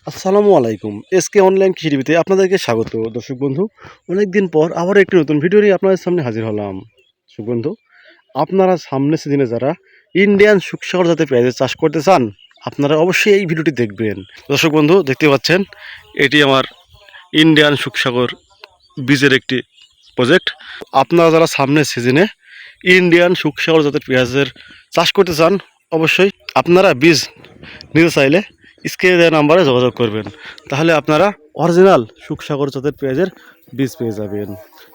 আসসালামু আলাইকুম। SK online কৃষি টিভিতে আপনাদেরকে স্বাগত। দর্শক বন্ধু, অনেকদিন পর আবার একটি নতুন ভিডিও নিয়ে আপনাদের সামনে হাজির হলাম। দর্শক বন্ধু, আপনারা সামনের সিজনে যারা ইন্ডিয়ান সুখসাগর জাতের পেঁয়াজের চাষ করতে চান, আপনারা অবশ্যই এই ভিডিওটি দেখবেন। দর্শক বন্ধু, দেখতে পাচ্ছেন এটি আমার ইন্ডিয়ান সুখসাগর বীজের একটি প্রজেক্ট। আপনারা যারা সামনের সিজনে ইন্ডিয়ান সুখসাগর জাতের পেঁয়াজের চাষ করতে চান, অবশ্যই আপনারা বীজ নিতে চাইলে স্ক্রিনে দেওয়া নাম্বারে যোগাযোগ করবেন। তাহলে আপনারা অরিজিনাল সুখসাগর জাতের পেঁয়াজের বীজ পেয়ে যাবেন।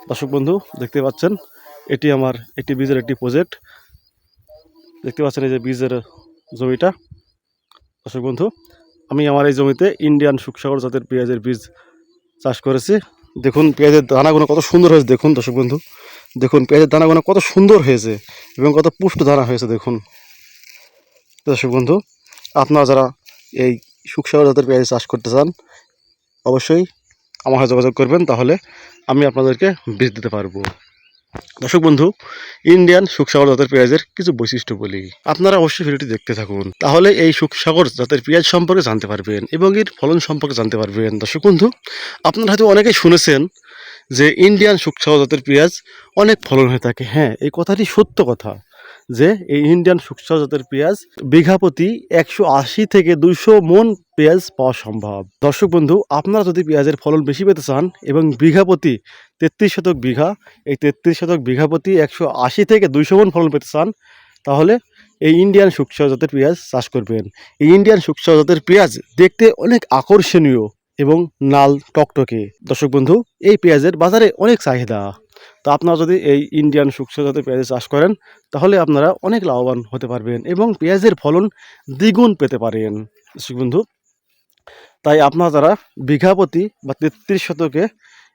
দর্শক বন্ধু, দেখতে পাচ্ছেন এটি আমার একটি বীজের একটি প্রজেক্ট। দেখতে পাচ্ছেন এই যে বীজের জমিটা। দর্শক বন্ধু, আমি আমার এই জমিতে ইন্ডিয়ান সুখসাগর জাতের পেঁয়াজের বীজ চাষ করেছি। দেখুন পেঁয়াজের দানাগুলো কত সুন্দর হয়েছে। দেখুন দর্শক বন্ধু, দেখুন পেঁয়াজের দানাগুলো কত সুন্দর হয়েছে এবং কত পুষ্ট দানা হয়েছে। দেখুন দর্শক বন্ধু, আপনারা যারা এই সুখসাগর জাতের পেঁয়াজ চাষ করতে চান, অবশ্যই আমার সাথে যোগাযোগ করবেন, তাহলে আমি আপনাদেরকে বীজ দিতে পারবো। দর্শক বন্ধু, ইন্ডিয়ান সুখসাগর জাতের পেঁয়াজের কিছু বৈশিষ্ট্য বলি, আপনারা অবশ্যই ভিডিওটি দেখতে থাকুন, তাহলে এই সুখসাগর জাতের পেঁয়াজ সম্পর্কে জানতে পারবেন এবং এর ফলন সম্পর্কে জানতে পারবেন। দর্শক বন্ধু, আপনারা হয়তো অনেকেই শুনেছেন যে ইন্ডিয়ান সুখসাগর জাতের পেঁয়াজ অনেক ফলন হয়ে থাকে। হ্যাঁ, এই কথাটি সত্য কথা যে এই ইন্ডিয়ান সুখসাগর জাতের পেঁয়াজ বিঘা প্রতি 180 থেকে 200 মন পেঁয়াজ পাওয়া সম্ভব। দর্শক বন্ধু, আপনারা যদি পেঁয়াজের ফলন বেশি পেতে চান এবং বিঘা প্রতি 33 শতক বিঘা, এই 33 শতক বিঘা প্রতি 180 থেকে 200 মন ফলন পেতে চান, তাহলে এই ইন্ডিয়ান সুখসাগর জাতের পেঁয়াজ চাষ করবেন। এই ইন্ডিয়ান সুখসাগর জাতের পেঁয়াজ দেখতে অনেক আকর্ষণীয় এবং লাল টকটকে। দর্শক বন্ধু, এই পেঁয়াজের বাজারে অনেক চাহিদা। তো আপনারা যদি এই ইন্ডিয়ান সুখসাগর জাতের পেঁয়াজ চাষ করেন, তাহলে আপনারা অনেক লাভবান হতে পারবেন এবং পেঁয়াজের ফলন দ্বিগুণ পেতে পারেন। দর্শক বন্ধু, তাই আপনারা যারা বিঘা প্রতি বা 33 শতকে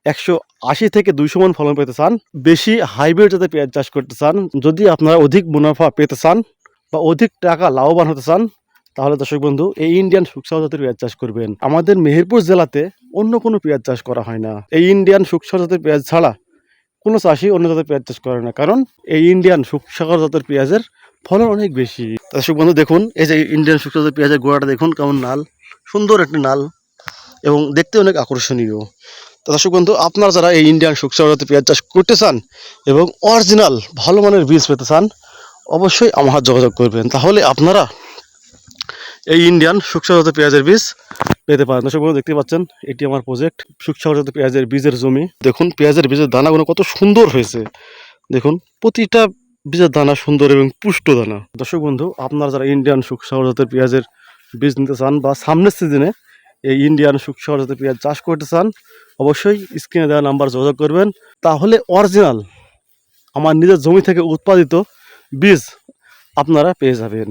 180 থেকে 200 মন ফলন পেতে চান, বেশি হাইব্রিড জাতের পেঁয়াজ চাষ করতে চান, যদি আপনারা অধিক মুনাফা পেতে চান বা অধিক টাকা লাভবান হতে চান, তাহলে দর্শক বন্ধু এই ইন্ডিয়ান সুখসাগর জাতের পেঁয়াজ চাষ করবেন। আমাদের মেহেরপুর জেলাতে অন্য কোনো পেঁয়াজ চাষ করা হয় না। এই ইন্ডিয়ান সুখসাগর জাতের পেঁয়াজ ছাড়া কোনো চাষি অন্য জাতের পেঁয়াজ চাষ করে না, কারণ এই ইন্ডিয়ান সুখসাগর জাতের পেঁয়াজের ফলন অনেক বেশি। দর্শক বন্ধু, দেখুন এই যে ইন্ডিয়ান সুখসাগর জাতের পেঁয়াজের গোড়াটা দেখুন কেমন লাল, সুন্দর একটি লাল এবং দেখতে অনেক আকর্ষণীয়। তো দর্শক বন্ধু, আপনারা যারা এই ইন্ডিয়ান সুখসাগর জাতের পেঁয়াজ চাষ করতে চান এবং অরিজিনাল ভালো মানের বীজ পেতে চান, অবশ্যই আমার সাথে যোগাযোগ করবেন, তাহলে আপনারা এই ইন্ডিয়ান সুখসাগর জাতের পেঁয়াজের বীজ পেতে পারেন। দর্শক বন্ধু, দেখতে পাচ্ছেন এটি আমার প্রজেক্ট সুখসাগর জাতের পেঁয়াজের বীজের জমি। দেখুন পেঁয়াজের বীজের দানাগুলো কত সুন্দর হয়েছে। দেখুন প্রতিটা বীজের দানা সুন্দর এবং পুষ্ট দানা। দর্শক বন্ধু, আপনারা যারা ইন্ডিয়ান সুখসাগর জাতের পেঁয়াজের বীজ নিতে চান বা সামনের সিজনে এই ইন্ডিয়ান সুখসাগর জাতের পেঁয়াজ চাষ করতে চান, অবশ্যই স্ক্রিনে দেওয়া নাম্বার যোগাযোগ করবেন, তাহলে অরিজিনাল আমার নিজের জমি থেকে উৎপাদিত বীজ আপনারা পেয়ে যাবেন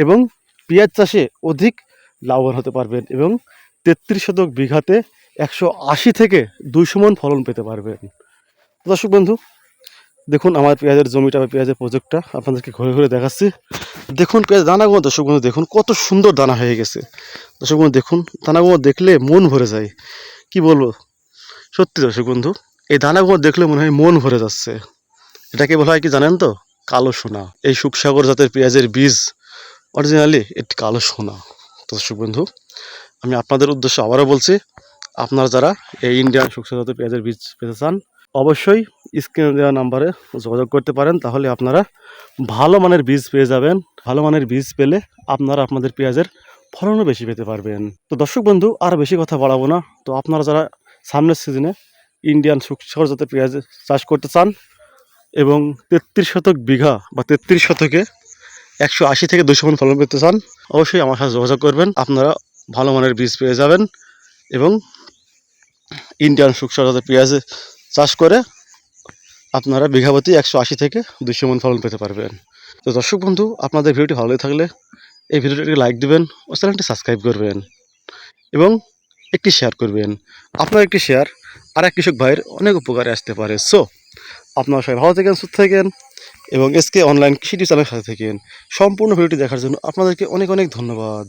এবং পেঁয়াজ চাষে অধিক লাভবান হতে পারবেন এবং 33 শতক বিঘাতে 180 থেকে 200 মন ফলন পেতে পারবেন। দর্শক বন্ধু, দেখুন আমার পেঁয়াজের জমিটা বা পেঁয়াজের প্রজেক্টটা আপনাদেরকে ঘুরে ঘুরে দেখাচ্ছি। দেখুন পেঁয়াজ দানাগুলো, দর্শক বন্ধু দেখুন কত সুন্দর দানা হয়ে গেছে। দর্শক বন্ধু দেখুন দানাগুলো দেখলে মন ভরে যায়, কি বলবো, সত্যি দর্শক বন্ধু এই দানাগুলো দেখলে মনে হয় মন ভরে যাচ্ছে। এটাকে বলা হয় কি জানেন তো? কালো সোনা। এই সুখসাগর জাতের পেঁয়াজের বীজ অরিজিনালি একটি কালো সোনা। দর্শক বন্ধু, আমি আপনাদের উদ্দেশ্যে আবারও বলছি, আপনারা যারা এই ইন্ডিয়ান সুখসাগর জাতের পেঁয়াজের বীজ পেতে চান, অবশ্যই স্ক্রিনে দেওয়া নাম্বারে যোগাযোগ করতে পারেন, তাহলে আপনারা ভালো মানের বীজ পেয়ে যাবেন। ভালো মানের বীজ পেলে আপনারা আপনাদের পেঁয়াজের ফলনও বেশি পেতে পারবেন। তো দর্শক বন্ধু, আর বেশি কথা বাড়াবো না। তো আপনারা যারা সামনের সিজনে ইন্ডিয়ান সুখসাগর জাতের পেঁয়াজ চাষ করতে চান এবং 33 শতক বিঘা বা 33 শতকে 180 থেকে 200 মন ফলন পেতে চান, অবশ্যই আমার সাথে যোগাযোগ করবেন। আপনারা ভালো মানের বীজ পেয়ে যাবেন এবং ইন্ডিয়ান সুখসাগর জাতের পেঁয়াজ চাষ করে আপনারা বিঘা প্রতি 180 থেকে 200 মন ফলন পেতে পারবেন। তো দর্শক বন্ধু, আপনাদের ভিডিওটি ভালো লেগে থাকলে এই ভিডিওটিকে লাইক দিবেন ও চ্যানেলটি সাবস্ক্রাইব করবেন এবং একটি শেয়ার করবেন। আপনার একটি শেয়ার আর এক কৃষক ভাইয়ের অনেক উপকারে আসতে পারে। সো আপনারা সবাই ভালো থাকেন, সুস্থ থাকেন এবং এসকে অনলাইন কৃষি চ্যানেলের সাথে থাকেন। সম্পূর্ণ ভিডিওটি দেখার জন্য আপনাদেরকে অনেক অনেক ধন্যবাদ।